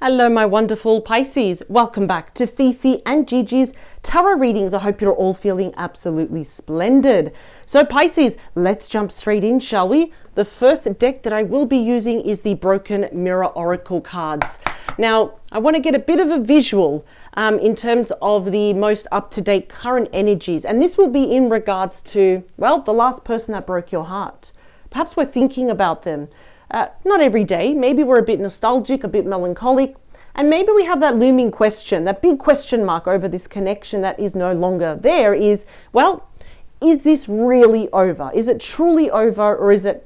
Hello, my wonderful Pisces. Welcome back to Fifi and Gigi's tarot readings. I hope you're all feeling absolutely splendid. So Pisces, let's jump straight in, shall we? The first deck that I will be using is the Broken Mirror Oracle cards. Now, I want to get a bit of a visual in terms of the most up-to-date current energies. And this will be in regards to, well, the last person that broke your heart. Perhaps we're thinking about them. Not every day. Maybe we're a bit nostalgic, a bit melancholic, and maybe we have that looming question, that big question mark over this connection that is no longer there is, well, is this really over? Is it truly over, or is it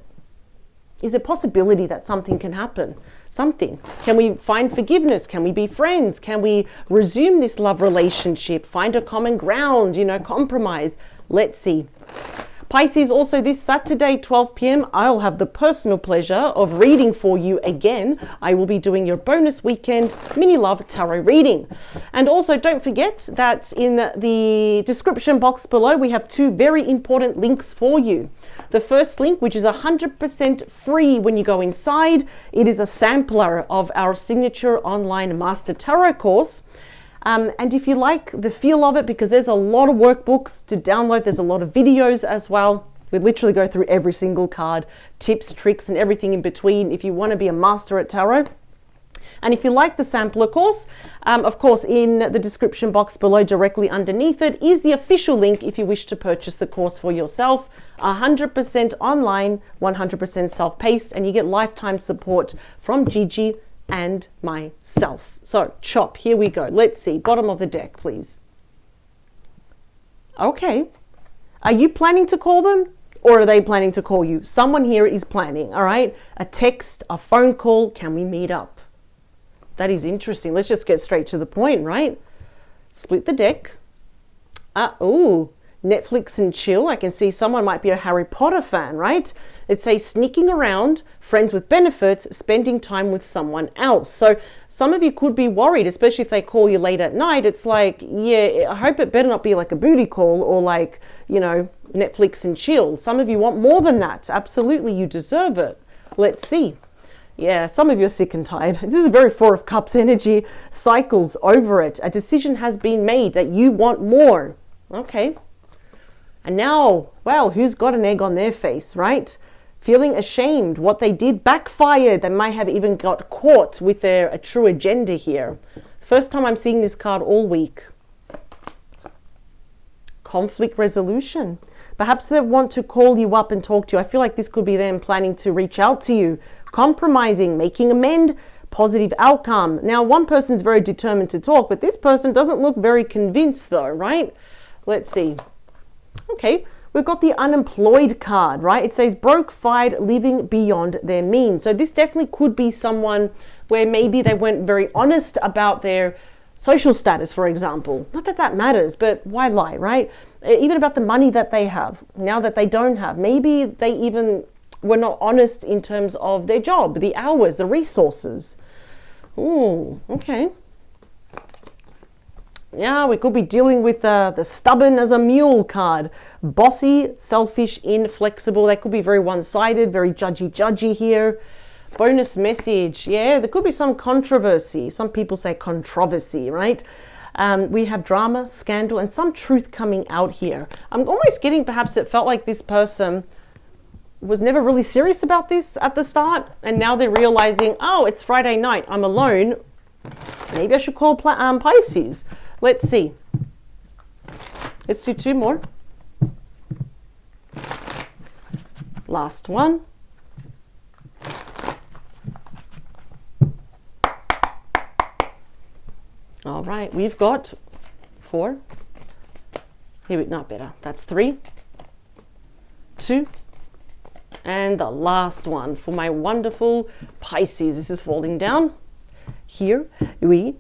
a possibility that something can happen? Something. Can we find forgiveness? Can we be friends? Can we resume this love relationship? Find a common ground, compromise? Let's see. Pisces, also this Saturday, 12 p.m, I'll have the personal pleasure of reading for you again. I will be doing your bonus weekend mini love tarot reading. And also don't forget that in the description box below, we have two very important links for you. The first link, which is 100% free when you go inside, it is a sampler of our signature online master tarot course. And if you like the feel of it, because there's a lot of workbooks to download, there's a lot of videos as well. We literally go through every single card, tips, tricks, and everything in between if you want to be a master at tarot. And if you like the sampler course, of course, in the description box below, directly underneath it, is the official link if you wish to purchase the course for yourself. 100% online, 100% self-paced, and you get lifetime support from Gigi and myself. So chop, here we go. Let's see, bottom of the deck, please. Okay, are you planning to call them, or are they planning to call you? Someone here is planning, all right? A text, a phone call, can we meet up? That is interesting. Let's just get straight to the point, right? Split the deck. Oh, Netflix and chill. I can see someone might be a Harry Potter fan, right? It says sneaking around, friends with benefits, spending time with someone else. So some of you could be worried, especially if they call you late at night. It's like, yeah, I hope it better not be like a booty call or like, Netflix and chill. Some of you want more than that. Absolutely, you deserve it. Let's see. Yeah, some of you are sick and tired. This is a very Four of Cups energy. Cycles over it. A decision has been made that you want more. Okay. And now, well, who's got an egg on their face, right? Feeling ashamed. What they did backfired. They might have even got caught with a true agenda here. First time I'm seeing this card all week. Conflict resolution. Perhaps they want to call you up and talk to you. I feel like this could be them planning to reach out to you. Compromising, making amend, positive outcome. Now, one person's very determined to talk, but this person doesn't look very convinced though, right? Let's see. Okay, we've got the unemployed card, right? It says broke, fired, living beyond their means. So this definitely could be someone where maybe they weren't very honest about their social status, for example. Not that that matters, but why lie, right? Even about the money that they have, now that they don't have. Maybe they even were not honest in terms of their job, the hours, the resources. Ooh, okay. Yeah, we could be dealing with the stubborn as a mule card. Bossy, selfish, inflexible. They could be very one-sided, very judgy here. Bonus message. Yeah, there could be some controversy. Some people say controversy, right? We have drama, scandal, and some truth coming out here. I'm almost getting, perhaps it felt like this person was never really serious about this at the start, and now they're realizing, oh, it's Friday night, I'm alone. Maybe I should call Pisces. Let's see. Let's do two more. Last one. All right, we've got 4. Here we not better. That's 3, 2, and the last one for my wonderful Pisces. This is falling down. Here we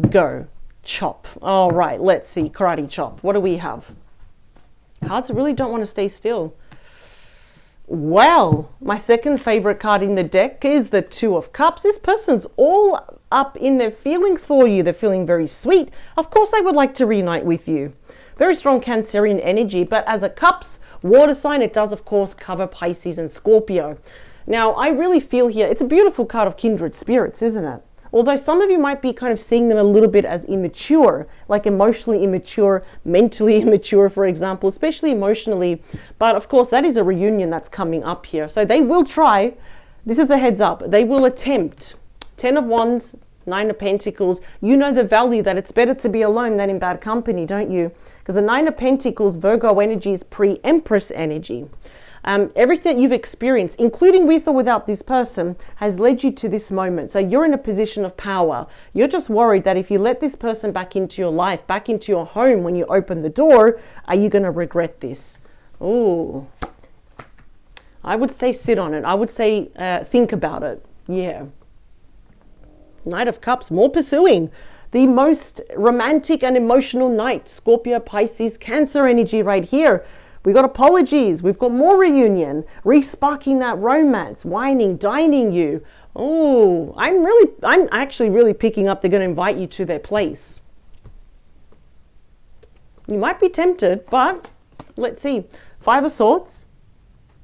go. Chop. All right, let's see. Karate chop. What do we have? Cards that really don't want to stay still. Well, my second favorite card in the deck is the Two of Cups. This person's all up in their feelings for you. They're feeling very sweet. Of course, they would like to reunite with you. Very strong Cancerian energy, but as a Cups water sign, it does, of course, cover Pisces and Scorpio. Now, I really feel here, it's a beautiful card of kindred spirits, isn't it? Although some of you might be kind of seeing them a little bit as immature, like emotionally immature, mentally immature, for example, especially emotionally. But of course, that is a reunion that's coming up here. So they will try. This is a heads up. They will attempt. 10 of Wands, 9 of Pentacles. You know the value that it's better to be alone than in bad company, don't you? Because the 9 of Pentacles, Virgo energy, is pre-Empress energy. Everything you've experienced, including with or without this person, has led you to this moment. So you're in a position of power. You're just worried that if you let this person back into your life, back into your home when you open the door, are you going to regret this? Oh, I would say sit on it. I would say think about it. Yeah. Knight of Cups, more pursuing. The most romantic and emotional night. Scorpio, Pisces, Cancer energy right here. We've got apologies. We've got more reunion. Re-sparking that romance. Whining, dining you. Oh, I'm actually really picking up they're going to invite you to their place. You might be tempted, but let's see. 5 of Swords.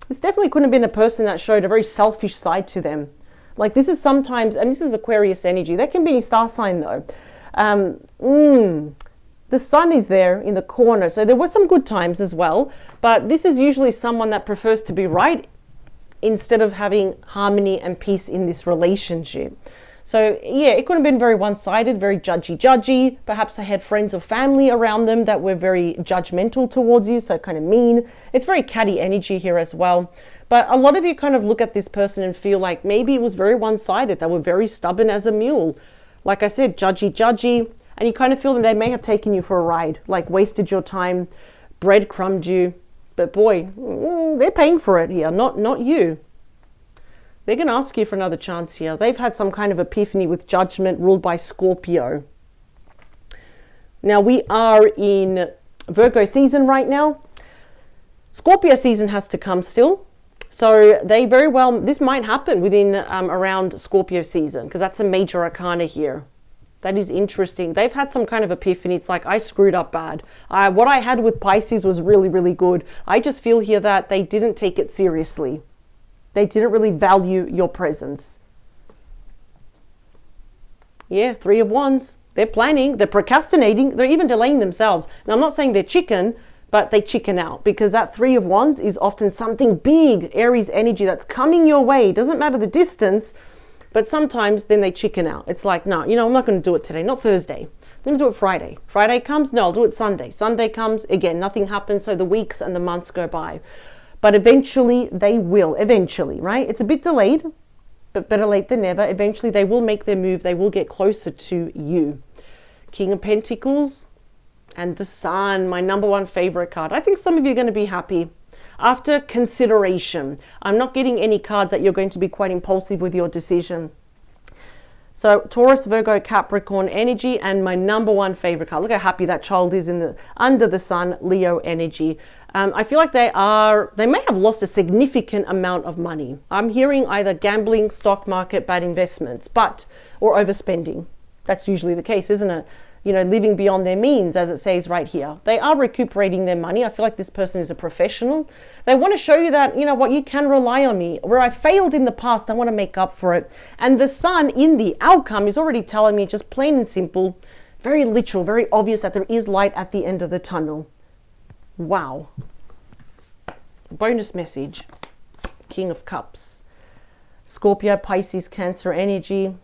This definitely couldn't have been a person that showed a very selfish side to them. Like this is sometimes, and this is Aquarius energy. That can be any star sign though. The sun is there in the corner. So there were some good times as well. But this is usually someone that prefers to be right instead of having harmony and peace in this relationship. So yeah, it could have been very one-sided, very judgy. Perhaps they had friends or family around them that were very judgmental towards you. So kind of mean. It's very catty energy here as well. But a lot of you kind of look at this person and feel like maybe it was very one-sided. They were very stubborn as a mule. Like I said, judgy. And you kind of feel that they may have taken you for a ride, like wasted your time, breadcrumbed you. But boy, they're paying for it here, not you. They're going to ask you for another chance here. They've had some kind of epiphany with judgment ruled by Scorpio. Now we are in Virgo season right now. Scorpio season has to come still. So they very well, this might happen within around Scorpio season because that's a major arcana here. That is interesting. They've had some kind of epiphany. It's like, I screwed up bad. What I had with Pisces was really, really good. I just feel here that they didn't take it seriously. They didn't really value your presence. Yeah, 3 of Wands. They're planning, they're procrastinating, they're even delaying themselves. Now, I'm not saying they're chicken, but they chicken out because that 3 of Wands is often something big, Aries energy that's coming your way. It doesn't matter the distance. But sometimes then they chicken out. It's like, no, I'm not going to do it today, not Thursday. I'm going to do it Friday. Friday comes, no, I'll do it Sunday. Sunday comes, again, nothing happens, so the weeks and the months go by. But eventually they will, right? It's a bit delayed, but better late than never. Eventually they will make their move. They will get closer to you. King of Pentacles and the Sun, my number 1 favorite card. I think some of you are going to be happy. After consideration, I'm not getting any cards that you're going to be quite impulsive with your decision. So Taurus, Virgo, Capricorn energy, and my number 1 favorite card. Look how happy that child is in the under the sun, Leo energy. I feel like they may have lost a significant amount of money. I'm hearing either gambling, stock market, bad investments, or overspending. That's usually the case, isn't it? Living beyond their means, as it says right here. They are recuperating their money. I feel like this person is a professional. They want to show you that, what, you can rely on me. Where I failed in the past, I want to make up for it. And the sun in the outcome is already telling me, just plain and simple, very literal, very obvious that there is light at the end of the tunnel. Wow. Bonus message. King of Cups. Scorpio, Pisces, Cancer energy.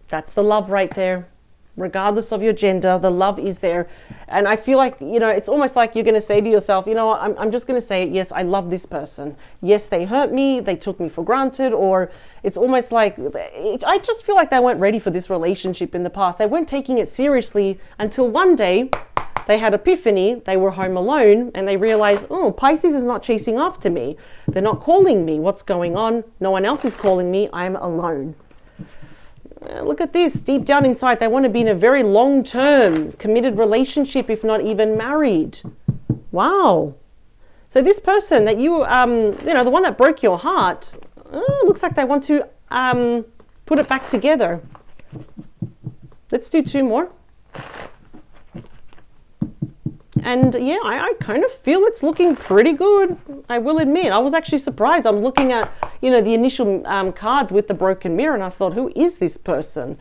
That's the love right there. Regardless of your gender, the love is there. And I feel like, it's almost like you're going to say to yourself, I'm just going to say, yes, I love this person. Yes, they hurt me. They took me for granted. Or it's almost like, I just feel like they weren't ready for this relationship in the past. They weren't taking it seriously until one day they had epiphany. They were home alone and they realized, oh, Pisces is not chasing after me. They're not calling me. What's going on? No one else is calling me. I'm alone. Look at this. Deep down inside, they want to be in a very long-term committed relationship, if not even married. Wow. So this person that you, the one that broke your heart, looks like they want to put it back together. Let's do 2 more. And yeah, I kind of feel it's looking pretty good. I will admit, I was actually surprised. I'm looking at, the initial cards with the broken mirror and I thought, who is this person?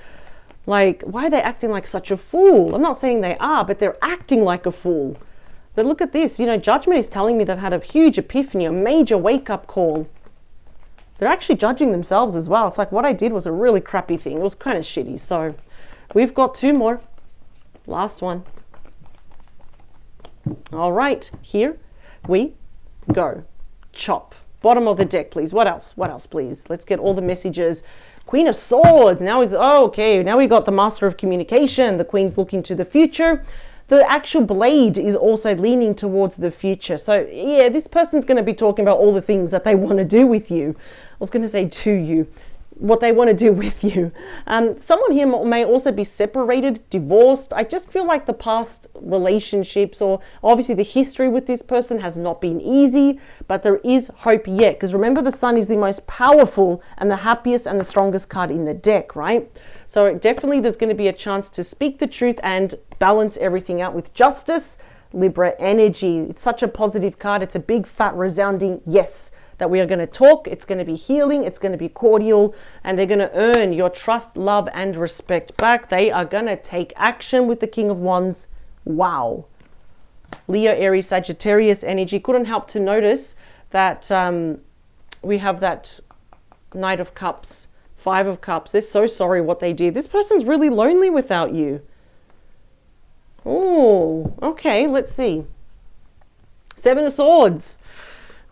Like, why are they acting like such a fool? I'm not saying they are, but they're acting like a fool. But look at this, you know, judgment is telling me they've had a huge epiphany, a major wake-up call. They're actually judging themselves as well. It's like, what I did was a really crappy thing. It was kind of shitty. So we've got 2 more. Last one. All right, here we go. Chop. Bottom of the deck, please. What else? What else, please? Let's get all the messages. Queen of Swords. Now is, oh, okay, now we got the Master of Communication. The Queen's looking to the future. The actual blade is also leaning towards the future. So yeah, this person's going to be talking about all the things that they want to do with you. I was going to say to you, what they want to do with you. Someone here may also be separated, divorced. I just feel like the past relationships, or obviously the history with this person, has not been easy, but there is hope yet. Because remember, the Sun is the most powerful and the happiest and the strongest card in the deck, right? So definitely there's going to be a chance to speak the truth and balance everything out with justice. Libra energy. It's such a positive card. It's a big, fat, resounding yes. That we are going to talk, it's going to be healing, it's going to be cordial, and they're going to earn your trust, love, and respect back. They are going to take action with the King of Wands. Wow. Leo, Aries, Sagittarius energy. Couldn't help to notice that we have that Knight of Cups, 5 of Cups. They're so sorry what they did. This person's really lonely without you. Oh, okay, let's see. 7 of Swords.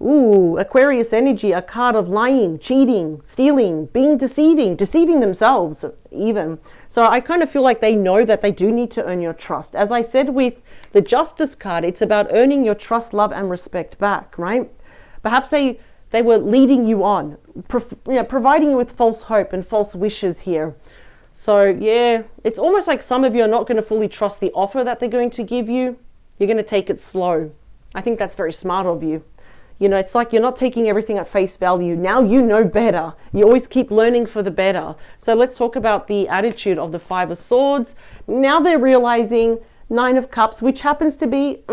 Ooh, Aquarius energy, a card of lying, cheating, stealing, being deceiving themselves even. So I kind of feel like they know that they do need to earn your trust. As I said with the Justice card, it's about earning your trust, love, and respect back, right? Perhaps they were leading you on, providing you with false hope and false wishes here. So yeah, it's almost like some of you are not going to fully trust the offer that they're going to give you. You're going to take it slow. I think that's very smart of you. You know, it's like you're not taking everything at face value. Now you know better. You always keep learning for the better. So let's talk about the attitude of the 5 of Swords. Now they're realizing 9 of Cups, which happens to be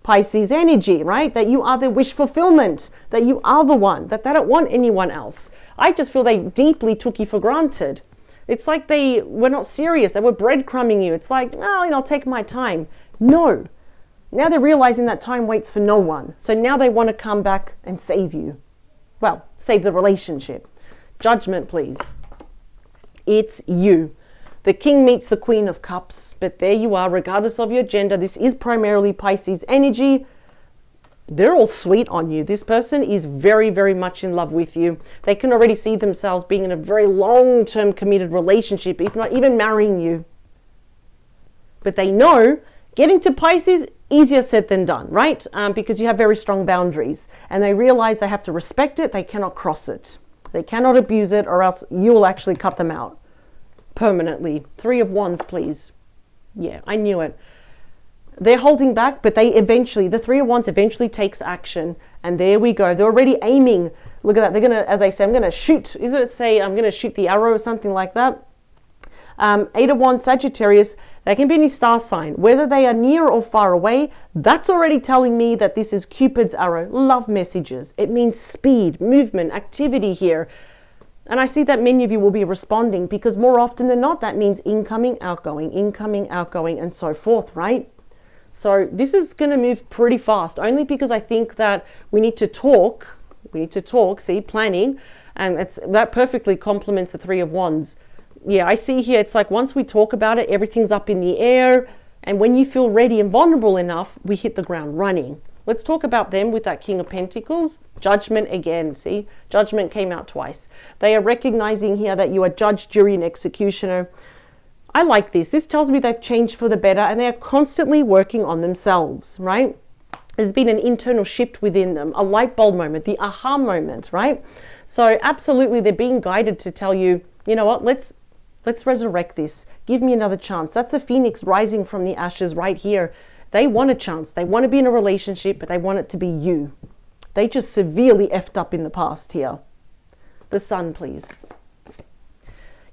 Pisces energy, right? That you are their wish fulfillment, that you are the one, that they don't want anyone else. I just feel they deeply took you for granted. It's like they were not serious. They were breadcrumbing you. It's like, oh, you know, I'll take my time. No. Now they're realizing that time waits for no one. So now they want to come back and save you. Well, save the relationship. Judgment, please. It's you. The King meets the Queen of Cups. But there you are, regardless of your gender. This is primarily Pisces energy. They're all sweet on you. This person is very, very much in love with you. They can already see themselves being in a very long-term committed relationship, if not even marrying you. But they know getting to Pisces, easier said than done, right? Because you have very strong boundaries, and they realize they have to respect it. They cannot cross it. They cannot abuse it, or else you will actually cut them out permanently. 3 of Wands, please. Yeah, I knew it. They're holding back, but they eventually, the 3 of Wands eventually takes action, and there we go. They're already aiming. Look at that. They're going to, as I say, I'm going to shoot. Is it say I'm going to shoot the arrow or something like that? 8 of Wands, Sagittarius. They can be any star sign, whether they are near or far away. That's already telling me that this is Cupid's arrow, love messages. It means speed, movement, activity here. And I see that many of you will be responding, because more often than not, that means incoming, outgoing, and so forth, right? So this is going to move pretty fast, only because I think that we need to talk, see, planning, and that perfectly complements the 3 of Wands. Yeah, I see here, it's like once we talk about it, everything's up in the air. And when you feel ready and vulnerable enough, we hit the ground running. Let's talk about them with that King of Pentacles. Judgment again, see? Judgment came out twice. They are recognizing here that you are judge, jury, and executioner. I like this. This tells me they've changed for the better, and they are constantly working on themselves, right? There's been an internal shift within them, a light bulb moment, the aha moment, right? So absolutely, they're being guided to tell you, you know what, let's resurrect this. Give me another chance. That's a phoenix rising from the ashes right here. They want a chance. They want to be in a relationship, but they want it to be you. They just severely effed up in the past here. The Sun, please.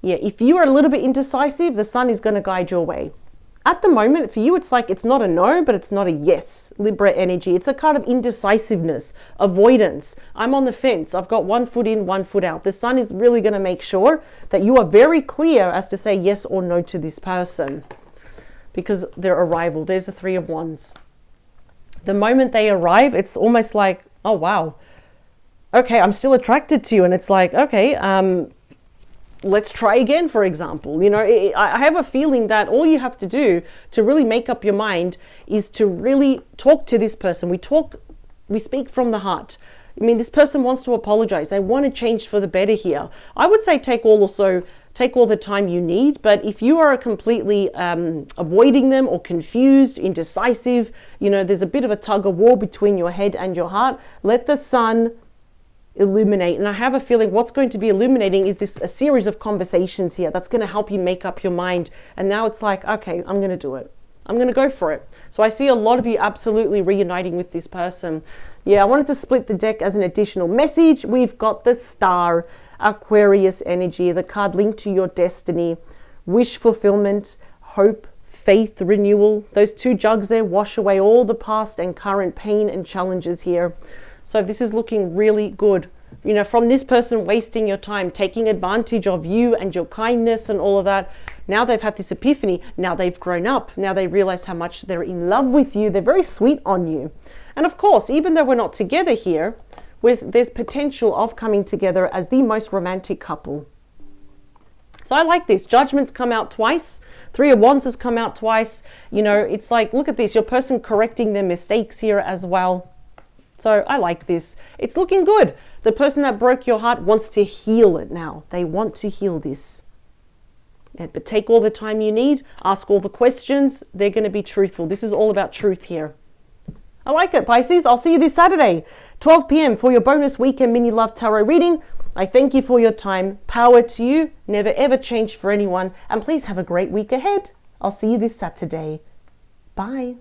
Yeah, if you are a little bit indecisive, the Sun is going to guide your way. At the moment, for you, it's like it's not a no, but it's not a yes. Libra energy. It's a kind of indecisiveness, avoidance. I'm on the fence. I've got one foot in, one foot out. The sun is really going to make sure that you are very clear as to say yes or no to this person, because their arrival, there's the Three of Wands. The moment they arrive, it's almost like, oh, wow. Okay, I'm still attracted to you. And it's like, okay, let's try again, for example. You know, I have a feeling that all you have to do to really make up your mind is to really talk to this person. We speak from the heart. I mean, this person wants to apologize. They want to change for the better here. I would say take all the time you need, but if you are completely avoiding them or confused, indecisive, you know, there's a bit of a tug of war between your head and your heart, let the sun illuminate. And I have a feeling what's going to be illuminating is a series of conversations here that's going to help you make up your mind. And now it's like, okay, I'm going to do it. I'm going to go for it. So I see a lot of you absolutely reuniting with this person. Yeah, I wanted to split the deck as an additional message. We've got the Star, Aquarius energy, the card linked to your destiny, wish fulfillment, hope, faith, renewal. Those two jugs there wash away all the past and current pain and challenges here. So this is looking really good. You know, from this person wasting your time, taking advantage of you and your kindness and all of that. Now they've had this epiphany. Now they've grown up. Now they realize how much they're in love with you. They're very sweet on you. And of course, even though we're not together here, there's potential of coming together as the most romantic couple. So I like this. Judgment's come out twice. Three of Wands has come out twice. You know, it's like, look at this. Your person correcting their mistakes here as well. So I like this. It's looking good. The person that broke your heart wants to heal it now. They want to heal this. Yeah, but take all the time you need. Ask all the questions. They're going to be truthful. This is all about truth here. I like it, Pisces. I'll see you this Saturday, 12 p.m. for your bonus weekend mini love tarot reading. I thank you for your time. Power to you. Never ever change for anyone. And please have a great week ahead. I'll see you this Saturday. Bye.